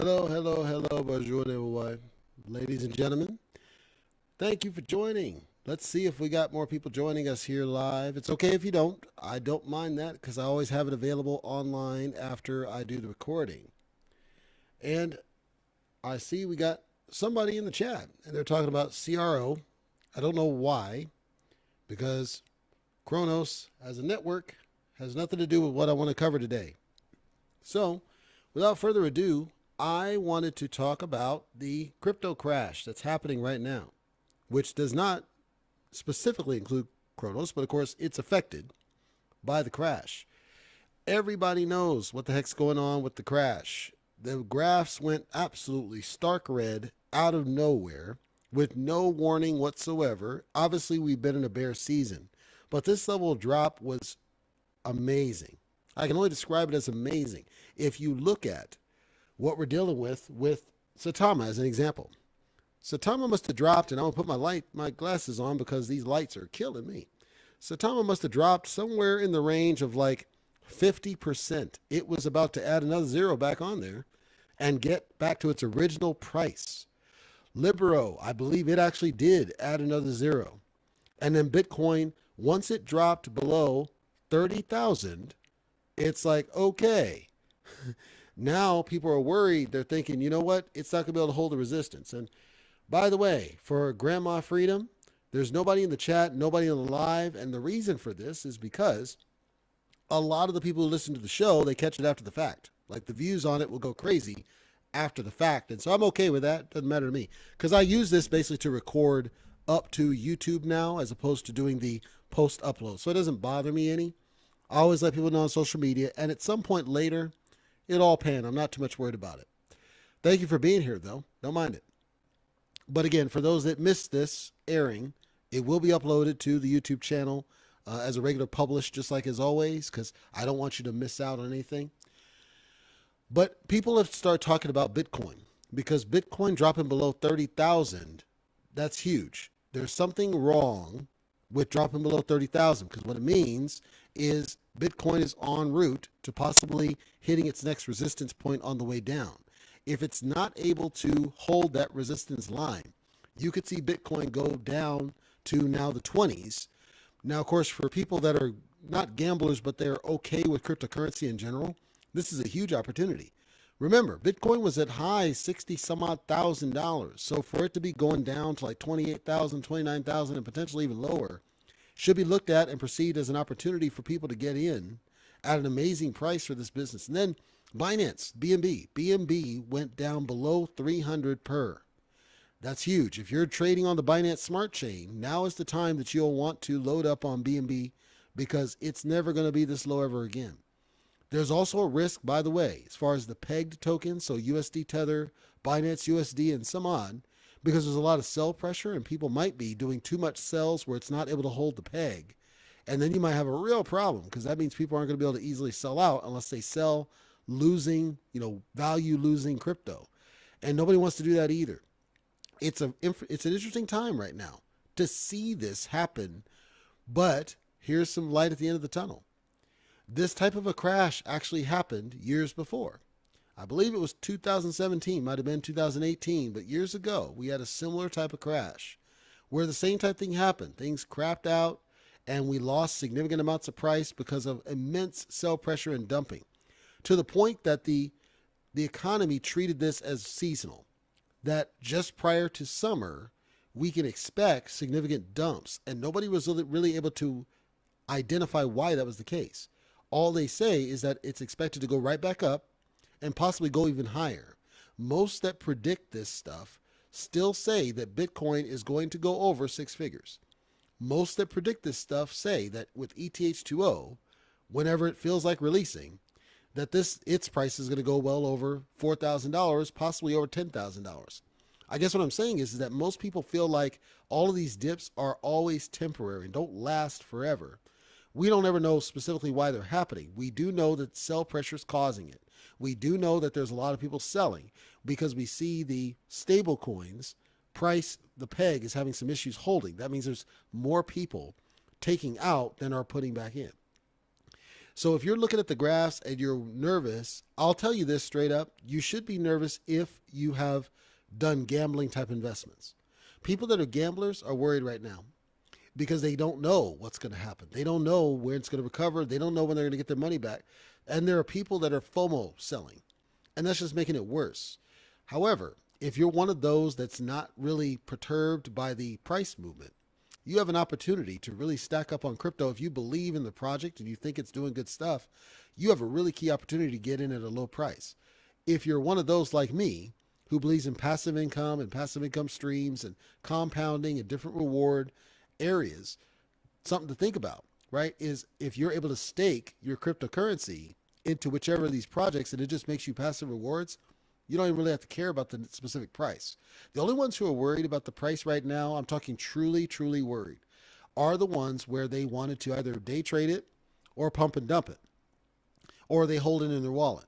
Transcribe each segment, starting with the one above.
Hello, hello, hello, bonjour, everyone. Ladies and gentlemen, thank you for joining. Let's see if we got more people joining us here live. It's okay if you don't. I don't mind that because I always have it available online after I do the recording. And I see we got somebody in the chat and they're talking about CRO. I don't know why, because Kronos as a network has nothing to do with what I want to cover today. So, without further ado, I wanted to talk about the crypto crash that's happening right now, which does not specifically include Kronos, but of course it's affected by the crash. Everybody knows what the heck's going on with the crash. The graphs went absolutely stark red out of nowhere with no warning whatsoever. Obviously, we've been in a bear season, but this level of drop was amazing. I can only describe it as amazing. If you look at what we're dealing with Satama as an example, Satama must have dropped, and I'm gonna put my glasses on because these lights are killing me. Satama must have dropped somewhere in the range of like 50%. It was about to add another zero back on there and get back to its original price. Libero, I believe it actually did add another zero. And then Bitcoin, once it dropped below 30,000, it's like, okay. Now people are worried. They're thinking, you know what? It's not going to be able to hold the resistance. And by the way, for Grandma Freedom, there's nobody in the chat, nobody on the live. And the reason for this is because a lot of the people who listen to the show, they catch it after the fact. Like the views on it will go crazy after the fact. And so I'm okay with that. Doesn't matter to me. Because I use this basically to record up to YouTube now as opposed to doing the post upload. So it doesn't bother me any. I always let people know on social media. And at some point later, it all pan. I'm not too much worried about it. Thank you for being here, though. Don't mind it. But again, for those that missed this airing, it will be uploaded to the YouTube channel as a regular publish, just like as always, because I don't want you to miss out on anything. But people have started talking about Bitcoin because Bitcoin dropping below 30,000, that's huge. There's something wrong with dropping below 30,000 because what it means is Bitcoin is en route to possibly hitting its next resistance point on the way down. If it's not able to hold that resistance line, you could see Bitcoin go down to now the 20s. Now, of course, for people that are not gamblers, but they're okay with cryptocurrency in general, this is a huge opportunity. Remember, Bitcoin was at high 60 some odd $1,000. So for it to be going down to like 28,000, 29,000, and potentially even lower, should be looked at and perceived as an opportunity for people to get in at an amazing price for this business. And then Binance, BNB. BNB went down below 300 per. That's huge. If you're trading on the Binance Smart Chain, now is the time that you'll want to load up on BNB because it's never going to be this low ever again. There's also a risk, by the way, as far as the pegged tokens, so USD Tether, Binance USD, and some odd, because there's a lot of sell pressure and people might be doing too much sells where it's not able to hold the peg. And then you might have a real problem because that means people aren't going to be able to easily sell out unless they sell losing, value losing crypto. And nobody wants to do that either. It's an interesting time right now to see this happen, but here's some light at the end of the tunnel. This type of a crash actually happened years before. I believe it was 2017, might have been 2018, but years ago, we had a similar type of crash where the same type of thing happened. Things crapped out and we lost significant amounts of price because of immense sell pressure and dumping to the point that the economy treated this as seasonal, that just prior to summer, we can expect significant dumps and nobody was really able to identify why that was the case. All they say is that it's expected to go right back up and possibly go even higher. Most that predict this stuff still say that Bitcoin is going to go over six figures. Most that predict this stuff say that with ETH2O, whenever it feels like releasing, that its price is going to go well over $4,000, possibly over $10,000. I guess what I'm saying is that most people feel like all of these dips are always temporary and don't last forever. We don't ever know specifically why they're happening. We do know that sell pressure is causing it. We do know that there's a lot of people selling because we see the stable coins price, the peg is having some issues holding. That means there's more people taking out than are putting back in. So if you're looking at the graphs and you're nervous, I'll tell you this straight up. You should be nervous if you have done gambling type investments. People that are gamblers are worried right now because they don't know what's going to happen. They don't know where it's going to recover. They don't know when they're going to get their money back. And there are people that are FOMO selling, and that's just making it worse. However, if you're one of those that's not really perturbed by the price movement, you have an opportunity to really stack up on crypto. If you believe in the project and you think it's doing good stuff, you have a really key opportunity to get in at a low price. If you're one of those like me who believes in passive income and passive income streams and compounding and different reward areas, something to think about, right? Is if you're able to stake your cryptocurrency into whichever of these projects and it just makes you passive rewards, you don't even really have to care about the specific price. The only ones who are worried about the price right now, I'm talking truly, truly worried, are the ones where they wanted to either day trade it or pump and dump it, or they hold it in their wallet.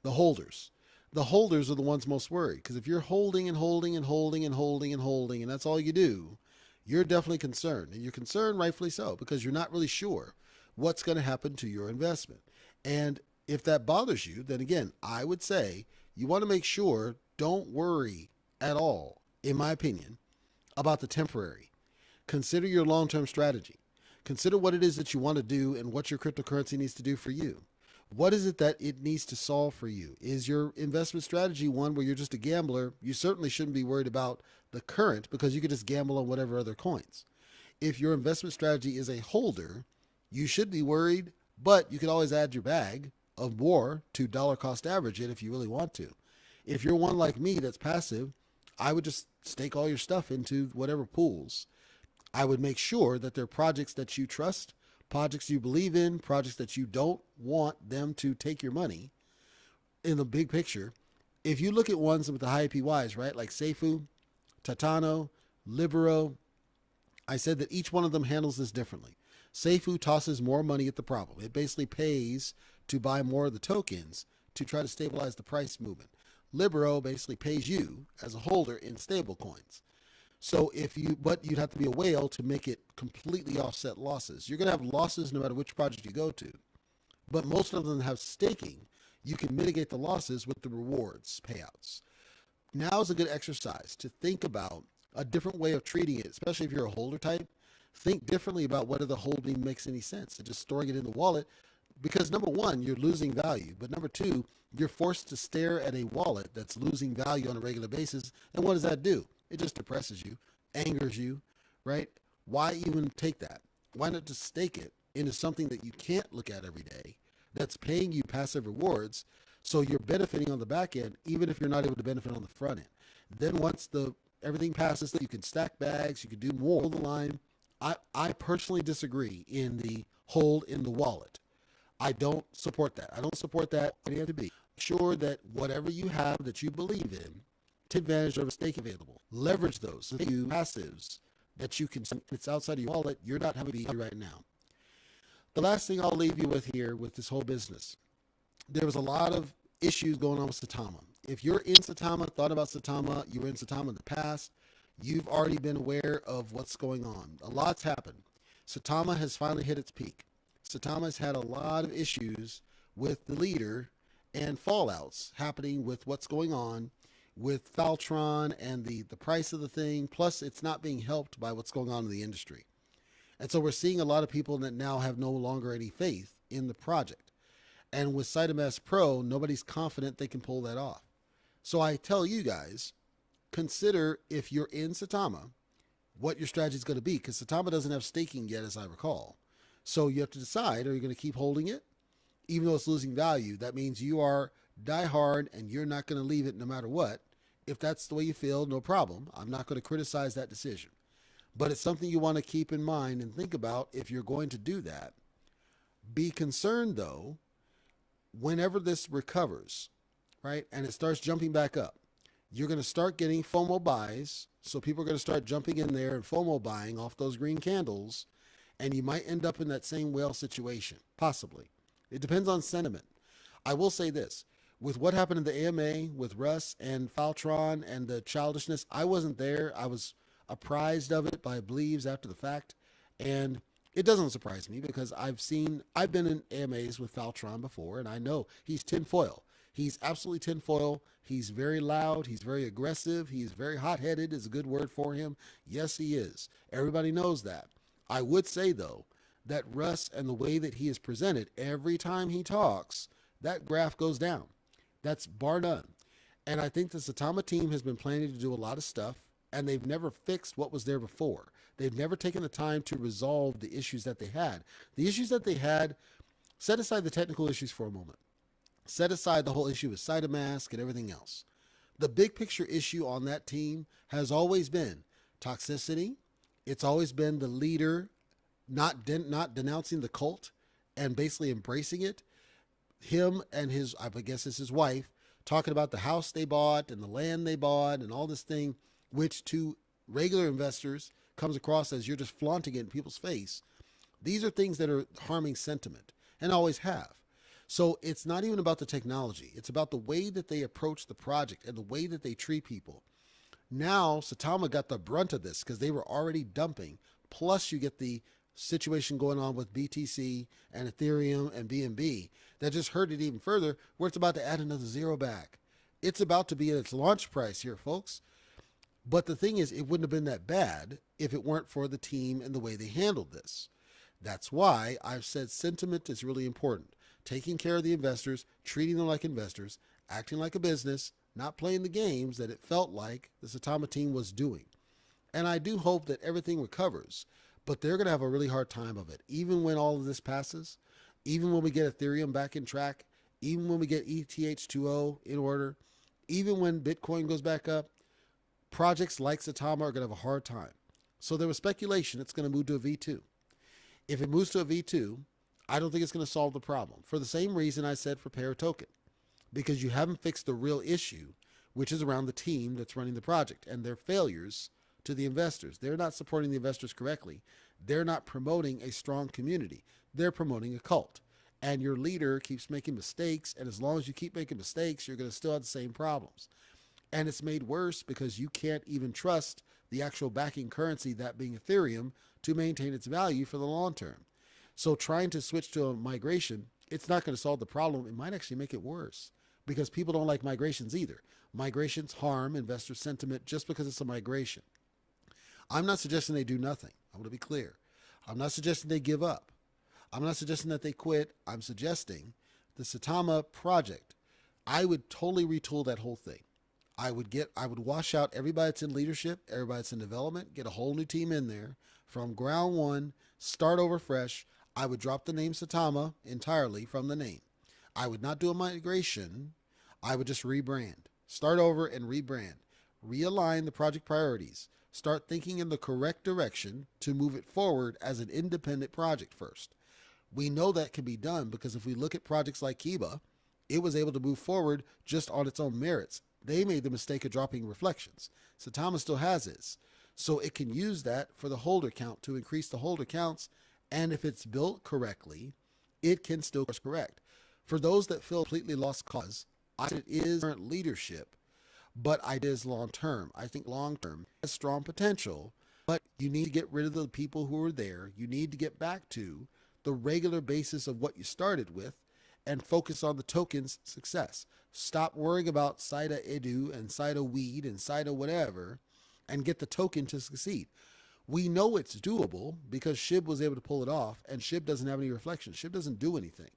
The holders. The holders are the ones most worried, because if you're holding and holding and holding and holding and holding, and that's all you do, you're definitely concerned. And you're concerned rightfully so, because you're not really sure what's going to happen to your investment. And if that bothers you, then again, I would say you want to make sure, don't worry at all, in my opinion, about the temporary. Consider your long-term strategy. Consider what it is that you want to do and what your cryptocurrency needs to do for you. What is it that it needs to solve for you? Is your investment strategy one where you're just a gambler? You certainly shouldn't be worried about the current, because you could just gamble on whatever other coins. If your investment strategy is a holder, you should be worried, but you could always add your bag of more to dollar cost average it if you really want to. If you're one like me that's passive, I would just stake all your stuff into whatever pools. I would make sure that they're projects that you trust, projects you believe in, projects that you don't want them to take your money in the big picture. If you look at ones with the high APYs, right, like Seifu, Tatano, Libero, I said that each one of them handles this differently. Seifu tosses more money at the problem. It basically pays to buy more of the tokens to try to stabilize the price movement. Libero basically pays you as a holder in stable coins. So but you'd have to be a whale to make it completely offset losses. You're going to have losses no matter which project you go to, but most of them have staking. You can mitigate the losses with the rewards payouts. Now is a good exercise to think about a different way of treating it, especially if you're a holder type. Think differently about whether the holding makes any sense and just storing it in the wallet, because number one, you're losing value, but number two, you're forced to stare at a wallet that's losing value on a regular basis. And what does that do? It just depresses you, angers you, right? Why even take that? Why not just stake it into something that you can't look at every day, that's paying you passive rewards, so you're benefiting on the back end, even if you're not able to benefit on the front end. Then once everything passes, you can stack bags, you can do more on the line. I personally disagree in the hold in the wallet. I don't support that. I don't support that. It has to be sure that whatever you have that you believe in, take advantage of a stake available. Leverage those. If you passives that you can, it's outside of your wallet, you're not having to be right now. The last thing I'll leave you with here with this whole business, there was a lot of issues going on with Saitama. If you're in Saitama, thought about Saitama, you were in Saitama in the past, you've already been aware of what's going on. A lot's happened. Saitama has finally hit its peak. Saitama has had a lot of issues with the leader and fallouts happening with what's going on with Faltron and the price of the thing. Plus, it's not being helped by what's going on in the industry. And so we're seeing a lot of people that now have no longer any faith in the project. And with Saitama Pro, nobody's confident they can pull that off. So I tell you guys, consider, if you're in Saitama, what your strategy is going to be, because Saitama doesn't have staking yet, as I recall. So you have to decide, are you going to keep holding it? Even though it's losing value, that means you are die hard and you're not going to leave it no matter what. If that's the way you feel, no problem. I'm not going to criticize that decision. But it's something you want to keep in mind and think about if you're going to do that. Be concerned, though, whenever this recovers, right, and it starts jumping back up, you're going to start getting FOMO buys. So people are going to start jumping in there and FOMO buying off those green candles. And you might end up in that same whale situation, possibly. It depends on sentiment. I will say this. With what happened in the AMA with Russ and Faltron and the childishness, I wasn't there. I was apprised of it by Bleaves after the fact. And It doesn't surprise me because I've been in AMAs with Faltron before, and I know he's tinfoil. He's absolutely tinfoil. He's very loud. He's very aggressive. He's very hot headed, is a good word for him. Yes, he is. Everybody knows that. I would say, though, that Russ and the way that he is presented, every time he talks, that graph goes down. That's bar none. And I think the Satama team has been planning to do a lot of stuff, and they've never fixed what was there before. They've never taken the time to resolve the issues that they had. The issues that they had, set aside the technical issues for a moment. Set aside the whole issue with Cytomask and everything else. The big picture issue on that team has always been toxicity. It's always been the leader not denouncing the cult and basically embracing it. Him and his, I guess it's his wife, talking about the house they bought and the land they bought and all this thing, which to regular investors comes across as you're just flaunting it in people's face. These are things that are harming sentiment and always have. So it's not even about the technology. It's about the way that they approach the project and the way that they treat people. Now, Satama got the brunt of this because they were already dumping. Plus, you get the situation going on with BTC and Ethereum and BNB that just hurt it even further, where it's about to add another zero back. It's about to be at its launch price here, folks. But the thing is, it wouldn't have been that bad if it weren't for the team and the way they handled this. That's why I've said sentiment is really important. Taking care of the investors, treating them like investors, acting like a business, not playing the games that it felt like the Satama team was doing. And I do hope that everything recovers, but they're going to have a really hard time of it. Even when all of this passes, even when we get Ethereum back in track, even when we get ETH2O in order, even when Bitcoin goes back up, projects like Satama are going to have a hard time. So there was speculation it's going to move to a V2. If it moves to a V2, I don't think it's going to solve the problem for the same reason I said for Paratoken, because you haven't fixed the real issue, which is around the team that's running the project and their failures to the investors. They're not supporting the investors correctly. They're not promoting a strong community. They're promoting a cult. And your leader keeps making mistakes, and as long as you keep making mistakes, you're going to still have the same problems. And it's made worse because you can't even trust the actual backing currency, that being Ethereum, to maintain its value for the long term. So trying to switch to a migration, it's not going to solve the problem. It might actually make it worse because people don't like migrations either. Migrations harm investor sentiment just because it's a migration. I'm not suggesting they do nothing. I want to be clear. I'm not suggesting they give up. I'm not suggesting that they quit. I'm suggesting the Satama project, I would totally retool that whole thing. I would wash out everybody that's in leadership, everybody that's in development, get a whole new team in there from ground one, start over fresh. I would drop the name Satama entirely from the name. I would not do a migration. I would just rebrand, start over and rebrand, realign the project priorities, start thinking in the correct direction to move it forward as an independent project first. We know that can be done because if we look at projects like Kiba, it was able to move forward just on its own merits. They made the mistake of dropping reflections. Satama still has this. So it can use that for the holder count to increase the holder counts. And if it's built correctly, it can still course correct. For those that feel completely lost cause, I said it is current leadership, but it is long term. I think long term has strong potential, but you need to get rid of the people who are there. You need to get back to the regular basis of what you started with and focus on the token's success. Stop worrying about Sida Edu and Sida Weed and Sida whatever and get the token to succeed. We know it's doable because SHIB was able to pull it off, and SHIB doesn't have any reflection. SHIB doesn't do anything.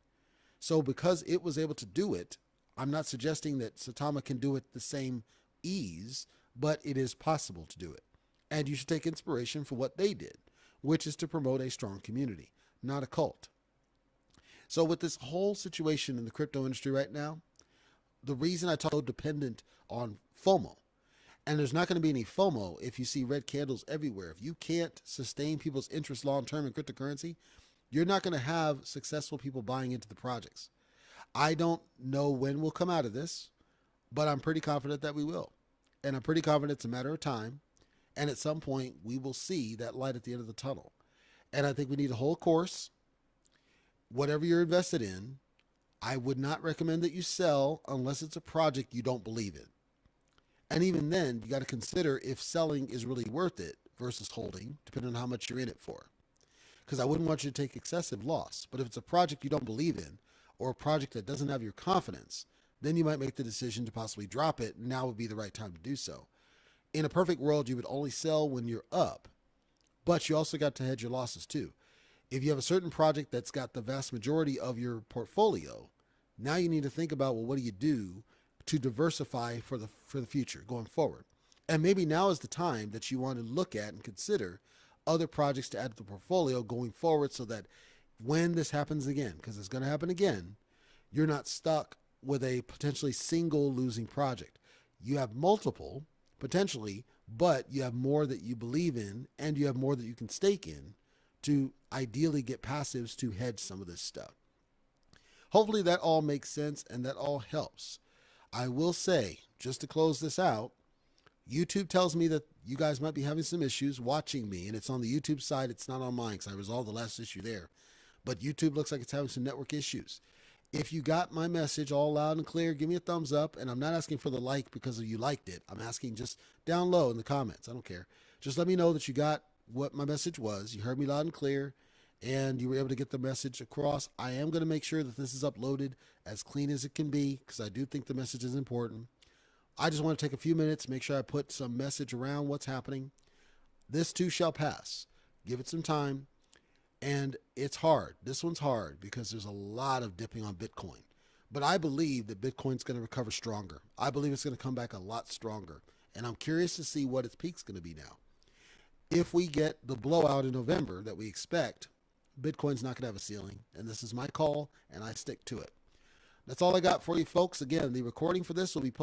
So because it was able to do it, I'm not suggesting that Satama can do it the same ease, but it is possible to do it. And you should take inspiration for what they did, which is to promote a strong community, not a cult. So with this whole situation in the crypto industry right now, the reason I talk so dependent on FOMO, and there's not going to be any FOMO if you see red candles everywhere. If you can't sustain people's interest long-term in cryptocurrency, you're not going to have successful people buying into the projects. I don't know when we'll come out of this, but I'm pretty confident that we will. And I'm pretty confident it's a matter of time. And at some point, we will see that light at the end of the tunnel. And I think we need a whole course. Whatever you're invested in, I would not recommend that you sell unless it's a project you don't believe in. And even then, you got to consider if selling is really worth it versus holding, depending on how much you're in it for. because I wouldn't want you to take excessive loss. But if it's a project you don't believe in or a project that doesn't have your confidence, then you might make the decision to possibly drop it. Now would be the right time to do so. In a perfect world, you would only sell when you're up, but you also got to hedge your losses too. If you have a certain project that's got the vast majority of your portfolio, now you need to think about, well, what do you do to diversify for the future going forward? And maybe now is the time that you want to look at and consider other projects to add to the portfolio going forward, so that when this happens again, because it's going to happen again, you're not stuck with a potentially single losing project. You have multiple potentially, but you have more that you believe in and you have more that you can stake in to ideally get passives to hedge some of this stuff. Hopefully that all makes sense and that all helps. I will say, just to close this out, YouTube tells me that you guys might be having some issues watching me, and it's on the YouTube side. It's not on mine because I resolved the last issue there. But YouTube looks like it's having some network issues. If you got my message all loud and clear, give me a thumbs up. And I'm not asking for the like because you liked it. I'm asking just down low in the comments. I don't care. Just let me know that you got what my message was. You heard me loud and clear, and you were able to get the message across. I am going to make sure that this is uploaded as clean as it can be, because I do think the message is important. I just want to take a few minutes, make sure I put some message around what's happening. This too shall pass. Give it some time. And it's hard. This one's hard because there's a lot of dipping on Bitcoin. But I believe that Bitcoin's going to recover stronger. I believe it's going to come back a lot stronger. And I'm curious to see what its peak's going to be now. If we get the blowout in November that we expect, Bitcoin's not going to have a ceiling. And this is my call, and I stick to it. That's all I got for you folks. Again, the recording for this will be posted